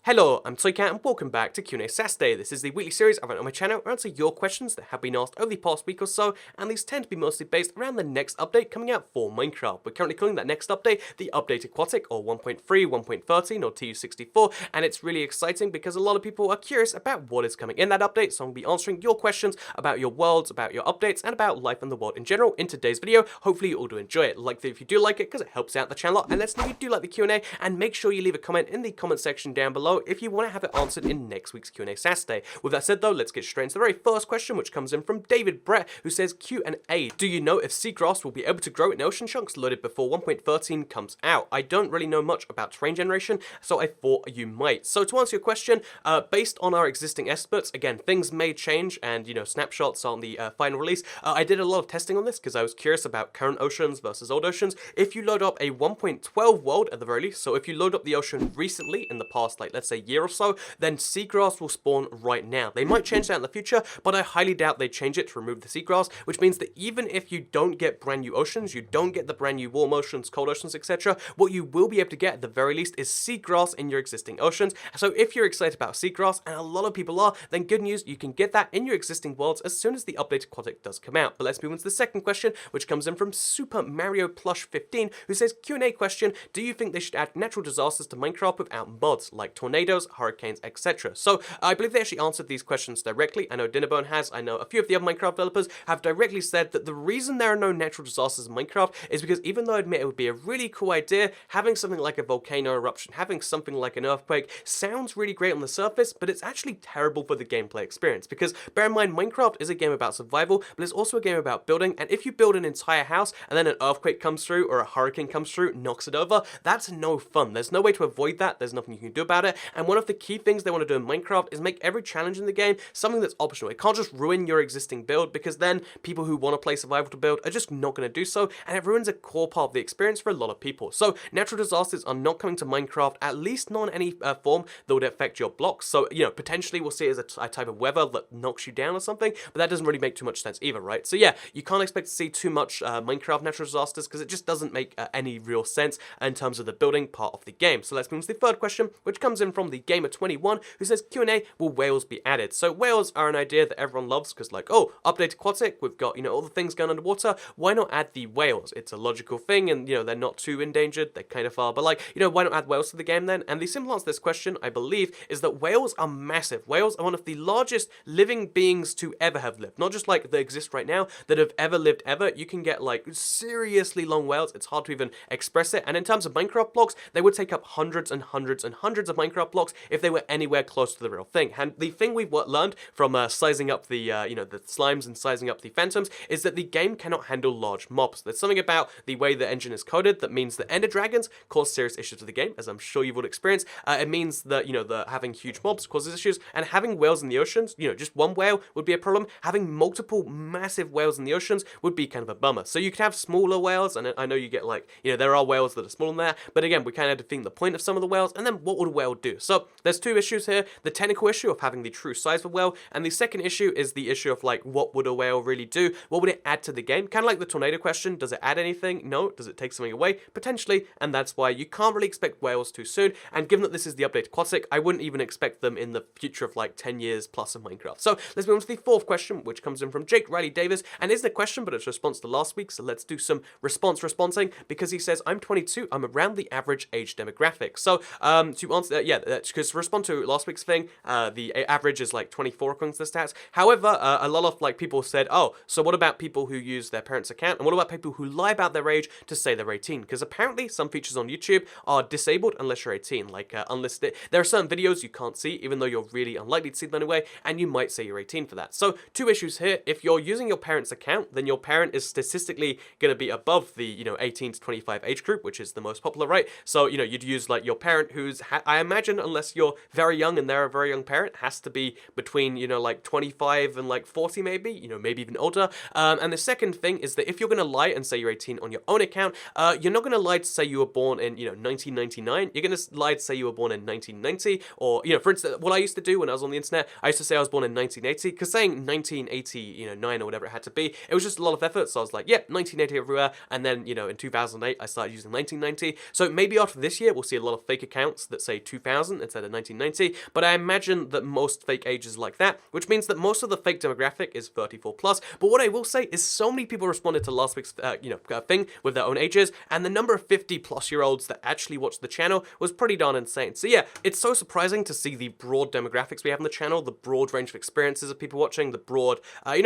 Hello, I'm Toycat and welcome back to Q&A Saturday. This is the weekly series I run on my channel where I answer your questions that have been asked over the past week or so, and these tend to be mostly based around the next update coming out for Minecraft. We're currently calling that next update the Update Aquatic, or 1.3, 1.13, or TU64, and it's really exciting because a lot of people are curious about what is coming in that update, so I'm going to be answering your questions about your worlds, about your updates, and about life in the world in general in today's video. Hopefully you all do enjoy it. Like if you do like it, because it helps out the channel, and let us know if you do like the Q&A, and make sure you leave a comment in the comment section down below if you want to have it answered in next week's Q&A Saturday. With that said though, let's get straight into the very first question, which comes in from David Brett, who says Q&A. Do you know if seagrass will be able to grow in ocean chunks loaded before 1.13 comes out? I don't really know much about terrain generation, so I thought you might. So to answer your question, based on our existing estimates, again, things may change and, snapshots on the final release. I did a lot of testing on this because I was curious about current oceans versus old oceans. If you load up a 1.12 world at the very least, so if you load up the ocean recently in the past, like let's say year or so, then seagrass will spawn right now. They might change that in the future, but I highly doubt they change it to remove the seagrass, which means that even if you don't get brand new oceans, you don't get the brand new warm oceans, cold oceans, etc., what you will be able to get at the very least is seagrass in your existing oceans. So if you're excited about seagrass, and a lot of people are, then good news, you can get that in your existing worlds as soon as the Update Aquatic does come out. But let's move on to the second question, which comes in from Super Mario Plush 15, who says, Q&A question, do you think they should add natural disasters to Minecraft without mods, like tornadoes, hurricanes, etc.? So I believe they actually answered these questions directly. I know Dinnerbone has, I know a few of the other Minecraft developers have directly said that the reason there are no natural disasters in Minecraft is because even though I admit it would be a really cool idea, having something like a volcano eruption, having something like an earthquake sounds really great on the surface, but it's actually terrible for the gameplay experience, because bear in mind, Minecraft is a game about survival, but it's also a game about building, and if you build an entire house and then an earthquake comes through or a hurricane comes through, knocks it over, that's no fun. There's no way to avoid that, there's nothing you can do about it, and one of the key things they want to do in Minecraft is make every challenge in the game something that's optional. It can't just ruin your existing build, because then people who want to play survival to build are just not going to do so, and it ruins a core part of the experience for a lot of people. So natural disasters are not coming to Minecraft, at least not in any form that would affect your blocks. So, potentially we'll see it as a type of weather that knocks you down or something, but that doesn't really make too much sense either, right? So yeah, you can't expect to see too much Minecraft natural disasters, because it just doesn't make any real sense in terms of the building part of the game. So let's move to the third question, which comes in from the Gamer21, who says, Q&A, will whales be added? So whales are an idea that everyone loves, because like, oh, Update Aquatic, we've got, all the things going underwater, why not add the whales? It's a logical thing, and, they're not too endangered, they kind of are, but like, why not add whales to the game then? And the simple answer to this question, I believe, is that whales are massive. Whales are one of the largest living beings to ever have lived. Not just like that exist right now, that have ever lived ever. You can get like seriously long whales, it's hard to even express it, and in terms of Minecraft blocks, they would take up hundreds and hundreds and hundreds of Minecraft blocks if they were anywhere close to the real thing. And the thing we've learned from sizing up the, the slimes and sizing up the phantoms is that the game cannot handle large mobs. There's something about the way the engine is coded that means that ender dragons cause serious issues to the game, as I'm sure you've all experienced. It means that, the having huge mobs causes issues, and having whales in the oceans, just one whale would be a problem. Having multiple massive whales in the oceans would be kind of a bummer. So you could have smaller whales, and I know you get like, there are whales that are smaller than that, but again, we kind of defeat the point of some of the whales, and then what would a whale do? So there's two issues here, the technical issue of having the true size of a whale, and the second issue is the issue of like, what would a whale really do? What would it add to the game? Kind of like the tornado question, does it add anything? No. Does it take something away? Potentially, and that's why you can't really expect whales too soon, and given that this is the Update Aquatic, I wouldn't even expect them in the future of like 10 years plus of Minecraft. So let's move on to the fourth question, which comes in from Jake Riley Davis, and isn't a question, but it's a response to last week, so let's do some responsing, because he says, I'm 22, I'm around the average age demographic. So to answer that, because to respond to last week's thing, the average is like 24 according to the stats. However, a lot of like people said, oh, so what about people who use their parents' account, and what about people who lie about their age to say they're 18? Because apparently some features on YouTube are disabled unless you're 18, like unlisted. There are certain videos you can't see, even though you're really unlikely to see them anyway, and you might say you're 18 for that. So two issues here. If you're using your parents' account, then your parent is statistically going to be above the 18 to 25 age group, which is the most popular, right? So you'd use like your parent who's I imagine, unless you're very young and they're a very young parent, has to be between like 25 and like 40 maybe, maybe even older. And the second thing is that if you're going to lie and say you're 18 on your own account, you're not going to lie to say you were born in 1999. You're going to lie to say you were born in 1990, or for instance, what I used to do when I was on the internet, I used to say I was born in 1980, because saying 1989 or whatever it had to be, it was just a lot of effort. So I was like, yep, 1980 everywhere, and then in 2008 I started using 1990. So maybe after this year we'll see a lot of fake accounts that say 2000 2000 instead of 1990, but I imagine that most fake age is like that, which means that most of the fake demographic is 34 plus. But what I will say is so many people responded to last week's thing with their own ages, and the number of 50 plus year olds that actually watched the channel was pretty darn insane. So yeah, it's so surprising to see the broad demographics we have on the channel, the broad range of experiences of people watching, the broad,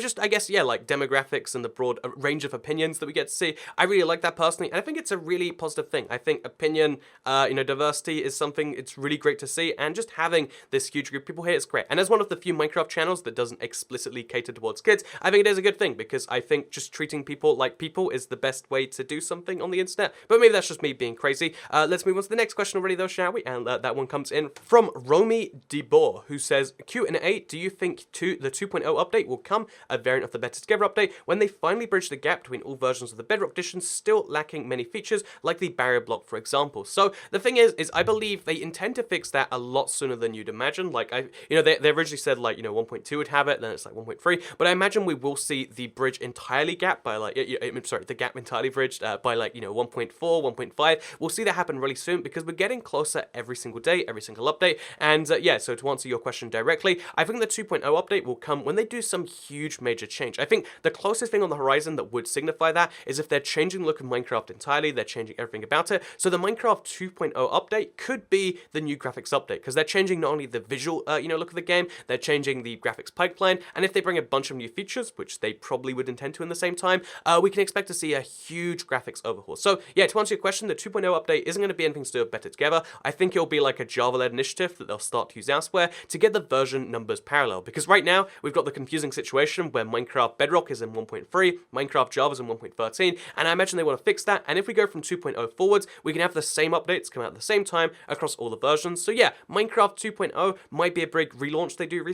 just I guess, yeah, like demographics and the broad range of opinions that we get to see. I really like that personally, and I think it's a really positive thing. I think opinion, diversity is something it's really great to see, and just having this huge group of people here is great. And as one of the few Minecraft channels that doesn't explicitly cater towards kids, I think it is a good thing, because I think just treating people like people is the best way to do something on the internet. But maybe that's just me being crazy. Let's move on to the next question already though, shall we? And that one comes in from Romy DeBoer, who says, Q&A, do you think the 2.0 update will come, a variant of the Better Together update, when they finally bridge the gap between all versions of the Bedrock Edition still lacking many features, like the barrier block, for example? So the thing is I believe they intend to fix that a lot sooner than you'd imagine. Like, they originally said, like, 1.2 would have it, then it's like 1.3, but I imagine we will see the bridge entirely gap by, like, the gap entirely bridged by, like, 1.4, 1.5. We'll see that happen really soon, because we're getting closer every single day, every single update. And yeah, so to answer your question directly, I think the 2.0 update will come when they do some huge major change. I think the closest thing on the horizon that would signify that is if they're changing the look of Minecraft entirely, they're changing everything about it. So the Minecraft 2.0 update could be the new graphics update, because they're changing not only the visual, look of the game, they're changing the graphics pipeline, and if they bring a bunch of new features, which they probably would intend to in the same time, we can expect to see a huge graphics overhaul. So yeah, to answer your question, the 2.0 update isn't going to be anything to do with Better Together. I think it'll be like a Java-led initiative that they'll start to use elsewhere to get the version numbers parallel, because right now we've got the confusing situation where Minecraft Bedrock is in 1.3, Minecraft Java's in 1.13, and I imagine they want to fix that, and if we go from 2.0 forwards, we can have the same updates come out at the same time across all the versions. So yeah, Minecraft 2.0 might be a big relaunch they do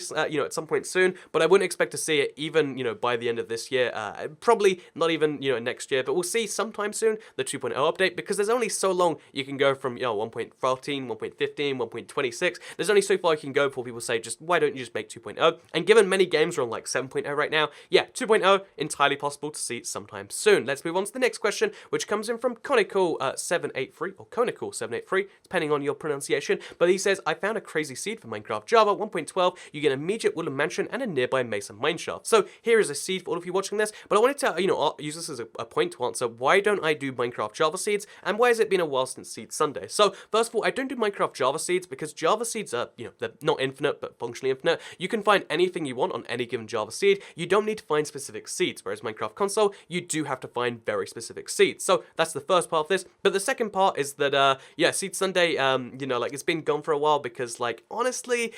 at some point soon, but I wouldn't expect to see it even, by the end of this year, probably not even, next year, but we'll see sometime soon the 2.0 update, because there's only so long you can go from, 1.14, 1.15, 1.26, there's only so far you can go before people say, just why don't you just make 2.0? And given many games are on like 7.0 right now, yeah, 2.0 entirely possible to see sometime soon. Let's move on to the next question, which comes in from Conical783, or Conical783, depending on your pronunciation, but he says, I found a crazy seed for Minecraft Java 1.12, you get an immediate wooden mansion and a nearby mason mineshaft. So here is a seed for all of you watching this, but I wanted to, use this as a point to answer, why don't I do Minecraft Java seeds, and why has it been a while since Seed Sunday? So first of all, I don't do Minecraft Java seeds because Java seeds are, they're not infinite, but functionally infinite. You can find anything you want on any given Java seed. You don't need to find specific seeds, whereas Minecraft Console, you do have to find very specific seeds. So that's the first part of this. But the second part is that, Seed Sunday, it's been gone for a while because, like, honestly,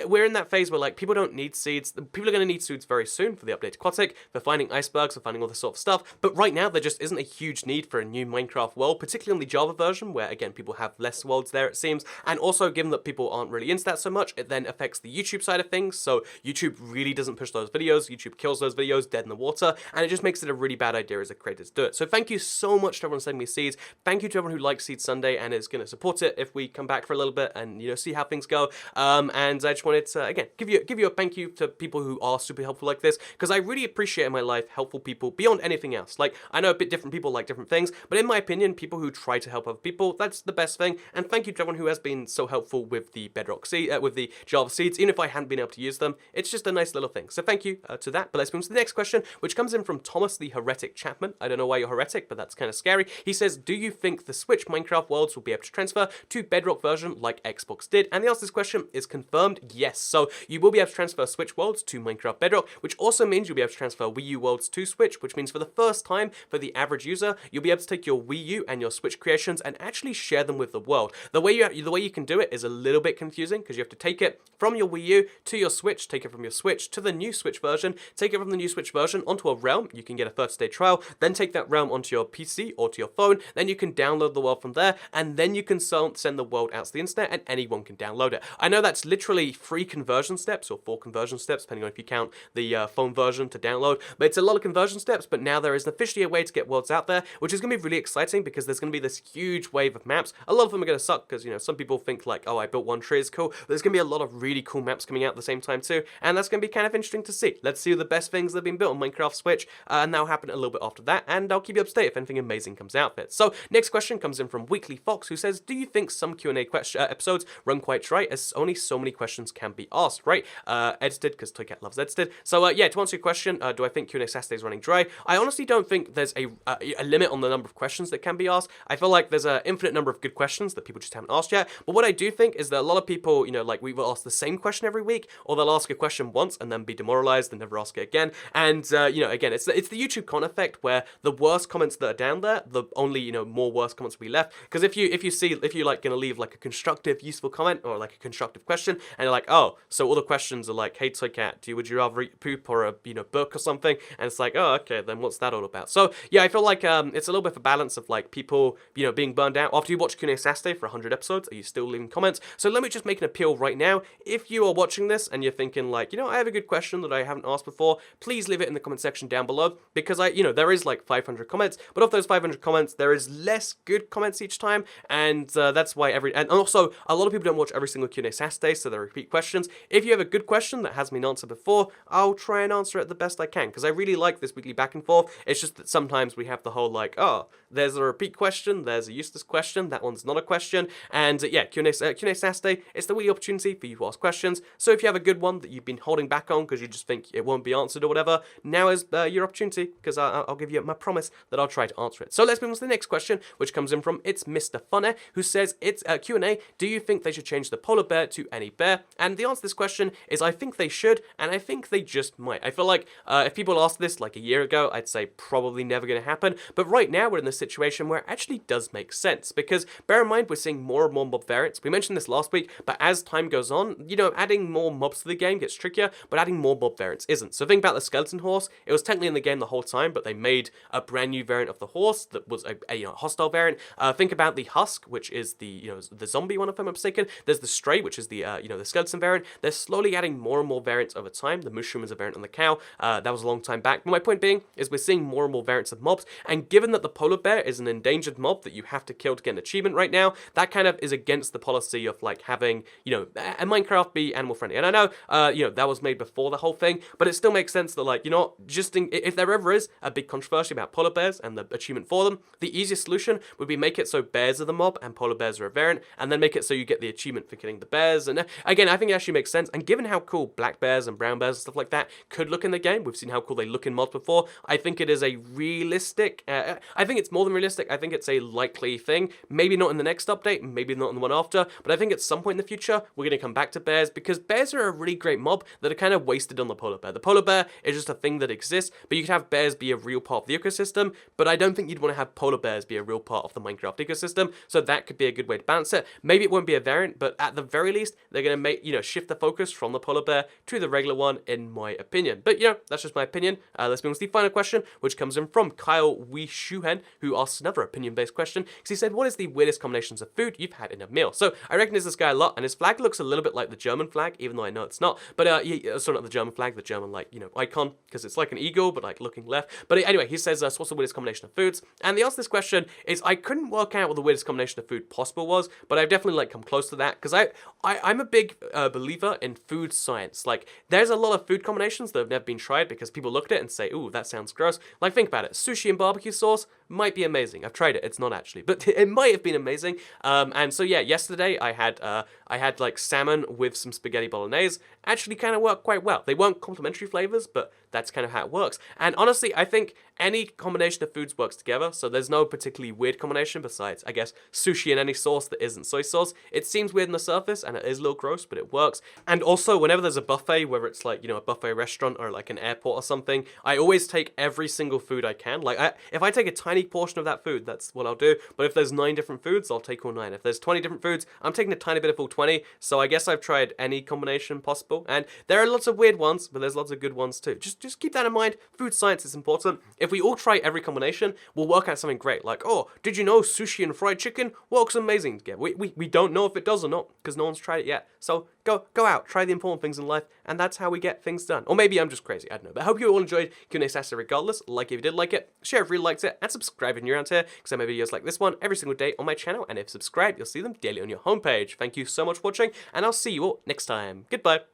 we're in that phase where, like, people don't need seeds. People are going to need seeds very soon for the update to Aquatic, for finding icebergs, for finding all this sort of stuff. But right now, there just isn't a huge need for a new Minecraft world, particularly on the Java version, where, again, people have less worlds there, it seems. And also, given that people aren't really into that so much, it then affects the YouTube side of things. So YouTube really doesn't push those videos. YouTube kills those videos dead in the water. And it just makes it a really bad idea as a creator to do it. So thank you so much to everyone sending me seeds. Thank you to everyone who likes Seed Sunday and is going to support it if we come back for a little bit and, see how things go. And I just wanted to, again, give you a thank you to people who are super helpful like this, because I really appreciate in my life helpful people beyond anything else. Like, I know a bit different people like different things, but in my opinion, people who try to help other people, that's the best thing. And thank you to everyone who has been so helpful with the Bedrock with the Java seeds, even if I hadn't been able to use them. It's just a nice little thing. So thank you to that. But let's move on to the next question, which comes in from Thomas the Heretic Chapman. I don't know why you're heretic, but that's kind of scary. He says, do you think the Switch Minecraft worlds will be able to transfer to Bedrock version like Xbox did? And the answer to this question is confirmed yes. So you will be able to transfer Switch worlds to Minecraft Bedrock, which also means you'll be able to transfer Wii U worlds to Switch, which means for the first time for the average user, you'll be able to take your Wii U and your Switch creations and actually share them with the world. The way you can do it is a little bit confusing, because you have to take it from your Wii U to your Switch, take it from your Switch to the new Switch version, take it from the new Switch version onto a realm. You can get a 30-day trial, then take that realm onto your PC or to your phone, then you can download the world from there, and then you can send the world out to the internet and anyone can download it. I know that's literally 3 conversion steps or 4 conversion steps, depending on if you count the phone version to download, but it's a lot of conversion steps. But now there is officially a way to get worlds out there, which is going to be really exciting, because there's going to be this huge wave of maps. A lot of them are going to suck, because, some people think like, oh, I built one tree is cool, but there's going to be a lot of really cool maps coming out at the same time too, and that's going to be kind of interesting to see. Let's see the best things that have been built on Minecraft Switch, and that'll happen a little bit after that, and I'll keep you up to date if anything amazing comes out of it. So next question comes in from Weekly Fox, who says, do you think some Q&A episodes run quite dry, as only so many questions can be asked, right? Edited, because Toycat loves edited. So yeah, to answer your question, do I think Q&A Saturday is running dry? I honestly don't think there's a limit on the number of questions that can be asked. I feel like there's an infinite number of good questions that people just haven't asked yet. But what I do think is that a lot of people, like we will ask the same question every week, or they'll ask a question once and then be demoralized and never ask it again. And again, it's the YouTube con effect, where the worst comments that are down there, the only more worse comments will be left. Because if you like gonna leave like a constructive, useful comment or like a constructive question, and you're like, oh, so all the questions are like, hey Toycat, would you rather eat poop or a book or something? And it's like, oh, okay, then what's that all about? So yeah, I feel like it's a little bit of a balance of like people being burned out after you watch Q&A Saturday for 100 episodes. Are you still leaving comments? So let me just make an appeal right now. If you are watching this and you're thinking like, I have a good question that I haven't asked before, please leave it in the comment section down below, because there is like 500 comments, but of those 500 comments, there is less good comments each time, and that's why and also a lot of people don't watch every single Q&A Saturday, so they repeat questions. If you have a good question that hasn't been answered before, I'll try and answer it the best I can, because I really like this weekly back and forth. It's just that sometimes we have the whole like, oh, there's a repeat question, there's a useless question, that one's not a question, and yeah, Q&A Saturday, it's the weekly opportunity for you to ask questions. So if you have a good one that you've been holding back on because you just think it won't be answered or whatever, now is your opportunity, because I'll give you my promise that I'll try to answer it. So let's move on to the next question, which comes in from It's Mr. Funner, who says, it's Q&A, do you think they should change the polar bear to any bear? And the answer to this question is I think they should, and I think they just might. I feel like if people asked this like a year ago, I'd say probably never going to happen, but right now we're in this situation where it actually does make sense, because bear in mind we're seeing more and more mob variants. We mentioned this last week, but as time goes on, adding more mobs to the game gets trickier, but adding more mob variants isn't. So think about the skeleton horse. It was technically in the game the whole time, but they made a brand new variant of the horse that was a hostile variant. Think about the husk, which is the the zombie one, if I'm not mistaken. There's the stray, which is the the skeleton variant. They're slowly adding more and more variants over time. The mushroom is a variant on the cow. That was a long time back. But my point being is we're seeing more and more variants of mobs, and given that the polar bear is an endangered mob that you have to kill to get an achievement right now, that kind of is against the policy of like having a Minecraft be animal friendly. And I know that was made before the whole thing, but it still makes sense that like if there ever is a big controversy about polar bears and the achievement for them, the easiest solution would be make it so bears are the mob and polar bears are a variant, and then make it so you get the achievement for killing the bears. And again, I think it actually makes sense, and given how cool black bears and brown bears and stuff like that could look in the game, we've seen how cool they look in mods before, I think it is a realistic, I think it's more than realistic, I think it's a likely thing. Maybe not in the next update, maybe not in the one after, but I think at some point in the future, we're going to come back to bears, because bears are a really great mob that are kind of wasted on the polar bear. The polar bear is just a thing that exists, but you could have bears be a real part of the ecosystem, but I don't think you'd want to have polar bears be a real part of the Minecraft ecosystem, so that could be a good way to balance it. Maybe it won't be a variant, but at the very least, they're going to make, shift the focus from the polar bear to the regular one, in my opinion. But, that's just my opinion. Let's move on to the final question, which comes in from Kyle Wishuhen, who asks another opinion-based question, because he said, what is the weirdest combinations of food you've had in a meal? So, I recognize this guy a lot, and his flag looks a little bit like the German flag, even though I know it's not. But, sorry, not the German flag, the German, icon, because it's like an eagle, but, looking left. But anyway, he says, what's the weirdest combination of foods? And the answer to this question is, I couldn't work out what the weirdest combination of food possible was, but I've definitely, come close to that, because I'm a big believer in food science. There's a lot of food combinations that have never been tried, because people look at it and say, ooh, that sounds gross. Think about it. Sushi and barbecue sauce might be amazing. I've tried it. It's not actually, but it might have been amazing. And so, yeah, yesterday I had salmon with some spaghetti bolognese. Actually kind of worked quite well. They weren't complementary flavors, but that's kind of how it works. And honestly, I think any combination of foods works together, so there's no particularly weird combination besides, I guess, sushi and any sauce that isn't soy sauce. It seems weird on the surface, and it is a little gross, but it works. And also, whenever there's a buffet, whether it's a buffet restaurant or an airport or something, I always take every single food I can. If I take a tiny portion of that food, that's what I'll do. But if there's 9 different foods, I'll take all 9. If there's 20 different foods, I'm taking a tiny bit of all 20. So I guess I've tried any combination possible. And there are lots of weird ones, but there's lots of good ones too. Just keep that in mind. Food science is important. If we all try every combination, we'll work out something great. Oh, did you know sushi and fried chicken works amazing together? We don't know if it does or not, because no one's tried it yet. So go out, try the important things in life, and that's how we get things done. Or maybe I'm just crazy, I don't know. But I hope you all enjoyed Q&A Saturday regardless. Like if you did like it, share if you really liked it, and subscribe if you're around here, because I make videos like this one every single day on my channel, and if subscribed, you'll see them daily on your homepage. Thank you so much for watching, and I'll see you all next time. Goodbye.